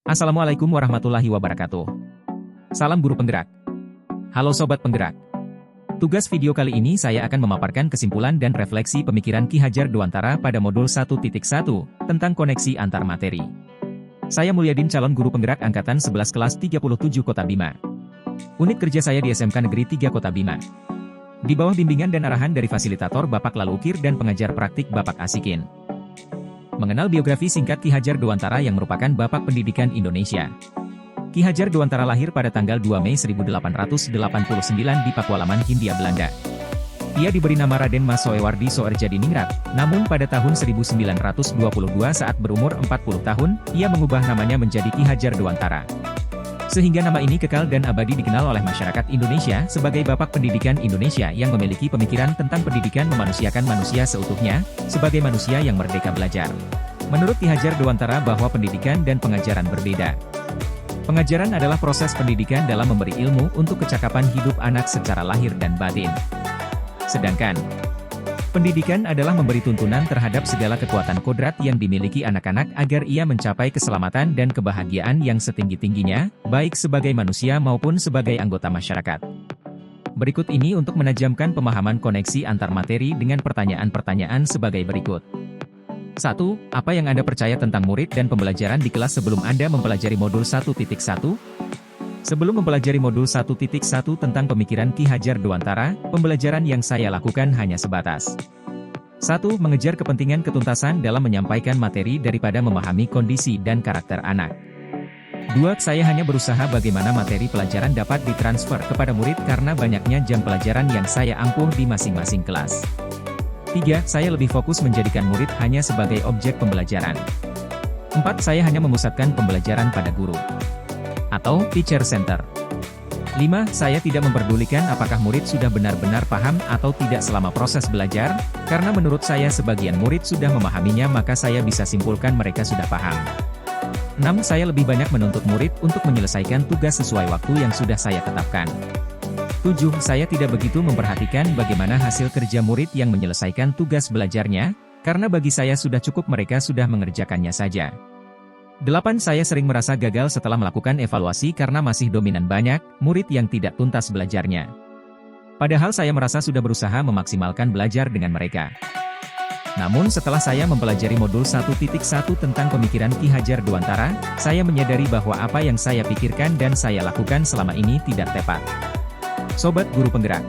Assalamualaikum warahmatullahi wabarakatuh. Salam guru penggerak. Halo Sobat Penggerak. Tugas video kali ini saya akan memaparkan kesimpulan dan refleksi pemikiran Ki Hajar Dewantara pada modul 1.1 tentang koneksi antar materi. Saya Mulyadin, calon guru penggerak angkatan 11 kelas 37 Kota Bima. Unit kerja saya di SMK Negeri 3 Kota Bima. Di bawah bimbingan dan arahan dari fasilitator Bapak Lalu Ukir dan pengajar praktik Bapak Asikin. Mengenal biografi singkat Ki Hajar Dewantara yang merupakan Bapak Pendidikan Indonesia. Ki Hajar Dewantara lahir pada tanggal 2 Mei 1889 di Pakualaman, Hindia Belanda. Ia diberi nama Raden Mas Soewardi Soerjadiningrat, namun pada tahun 1922 saat berumur 40 tahun, ia mengubah namanya menjadi Ki Hajar Dewantara. Sehingga nama ini kekal dan abadi dikenal oleh masyarakat Indonesia sebagai Bapak Pendidikan Indonesia yang memiliki pemikiran tentang pendidikan memanusiakan manusia seutuhnya, sebagai manusia yang merdeka belajar. Menurut Ki Hajar Dewantara bahwa pendidikan dan pengajaran berbeda. Pengajaran adalah proses pendidikan dalam memberi ilmu untuk kecakapan hidup anak secara lahir dan batin. Sedangkan pendidikan adalah memberi tuntunan terhadap segala kekuatan kodrat yang dimiliki anak-anak agar ia mencapai keselamatan dan kebahagiaan yang setinggi-tingginya, baik sebagai manusia maupun sebagai anggota masyarakat. Berikut ini untuk menajamkan pemahaman koneksi antar materi dengan pertanyaan-pertanyaan sebagai berikut. 1. Apa yang Anda percaya tentang murid dan pembelajaran di kelas sebelum Anda mempelajari modul 1.1? Sebelum mempelajari modul 1.1 tentang pemikiran Ki Hajar Dewantara, pembelajaran yang saya lakukan hanya sebatas 1. Mengejar kepentingan ketuntasan dalam menyampaikan materi daripada memahami kondisi dan karakter anak. 2. Saya hanya berusaha bagaimana materi pelajaran dapat ditransfer kepada murid karena banyaknya jam pelajaran yang saya ampuh di masing-masing kelas. 3. Saya lebih fokus menjadikan murid hanya sebagai objek pembelajaran. 4. Saya hanya memusatkan pembelajaran pada guru atau teacher center. 5. Saya tidak memperdulikan apakah murid sudah benar-benar paham atau tidak selama proses belajar, karena menurut saya sebagian murid sudah memahaminya maka saya bisa simpulkan mereka sudah paham. 6. Saya lebih banyak menuntut murid untuk menyelesaikan tugas sesuai waktu yang sudah saya tetapkan. 7. Saya tidak begitu memperhatikan bagaimana hasil kerja murid yang menyelesaikan tugas belajarnya, karena bagi saya sudah cukup mereka sudah mengerjakannya saja. 8. Saya sering merasa gagal setelah melakukan evaluasi karena masih dominan banyak murid yang tidak tuntas belajarnya. Padahal saya merasa sudah berusaha memaksimalkan belajar dengan mereka. Namun setelah saya mempelajari modul 1.1 tentang pemikiran Ki Hajar Dewantara, saya menyadari bahwa apa yang saya pikirkan dan saya lakukan selama ini tidak tepat. Sobat Guru Penggerak.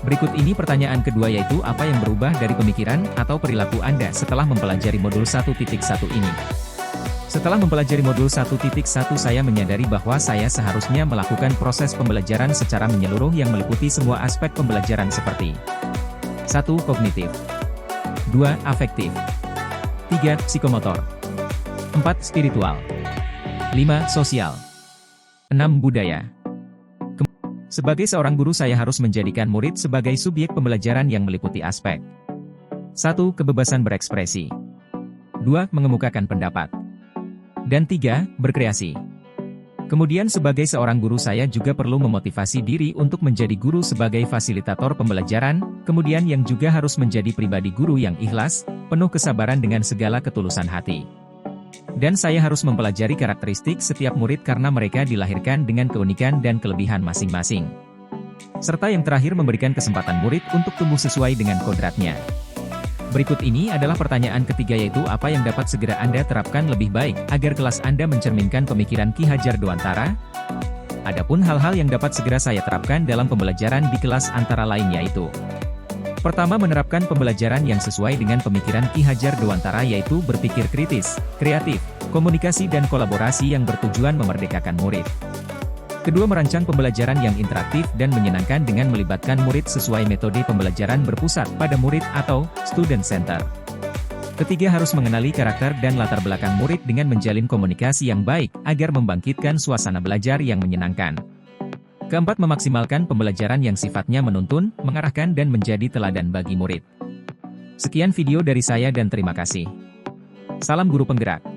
Berikut ini pertanyaan kedua, yaitu apa yang berubah dari pemikiran atau perilaku Anda setelah mempelajari modul 1.1 ini? Setelah mempelajari modul 1.1 saya menyadari bahwa saya seharusnya melakukan proses pembelajaran secara menyeluruh yang meliputi semua aspek pembelajaran seperti 1. Kognitif 2. Afektif 3. Psikomotor 4. Spiritual 5. Sosial 6. Budaya. Sebagai seorang guru saya harus menjadikan murid sebagai subjek pembelajaran yang meliputi aspek 1. Kebebasan berekspresi 2. Mengemukakan pendapat dan 3. Berkreasi. Kemudian sebagai seorang guru saya juga perlu memotivasi diri untuk menjadi guru sebagai fasilitator pembelajaran, kemudian yang juga harus menjadi pribadi guru yang ikhlas, penuh kesabaran dengan segala ketulusan hati. Dan saya harus mempelajari karakteristik setiap murid karena mereka dilahirkan dengan keunikan dan kelebihan masing-masing. Serta yang terakhir memberikan kesempatan murid untuk tumbuh sesuai dengan kodratnya. Berikut ini adalah pertanyaan ketiga, yaitu apa yang dapat segera Anda terapkan lebih baik agar kelas Anda mencerminkan pemikiran Ki Hajar Dewantara? Adapun hal-hal yang dapat segera saya terapkan dalam pembelajaran di kelas antara lain yaitu: pertama, menerapkan pembelajaran yang sesuai dengan pemikiran Ki Hajar Dewantara, yaitu berpikir kritis, kreatif, komunikasi dan kolaborasi yang bertujuan memerdekakan murid. Kedua, merancang pembelajaran yang interaktif dan menyenangkan dengan melibatkan murid sesuai metode pembelajaran berpusat pada murid atau student center. Ketiga, harus mengenali karakter dan latar belakang murid dengan menjalin komunikasi yang baik agar membangkitkan suasana belajar yang menyenangkan. Keempat, memaksimalkan pembelajaran yang sifatnya menuntun, mengarahkan dan menjadi teladan bagi murid. Sekian video dari saya dan terima kasih. Salam Guru Penggerak.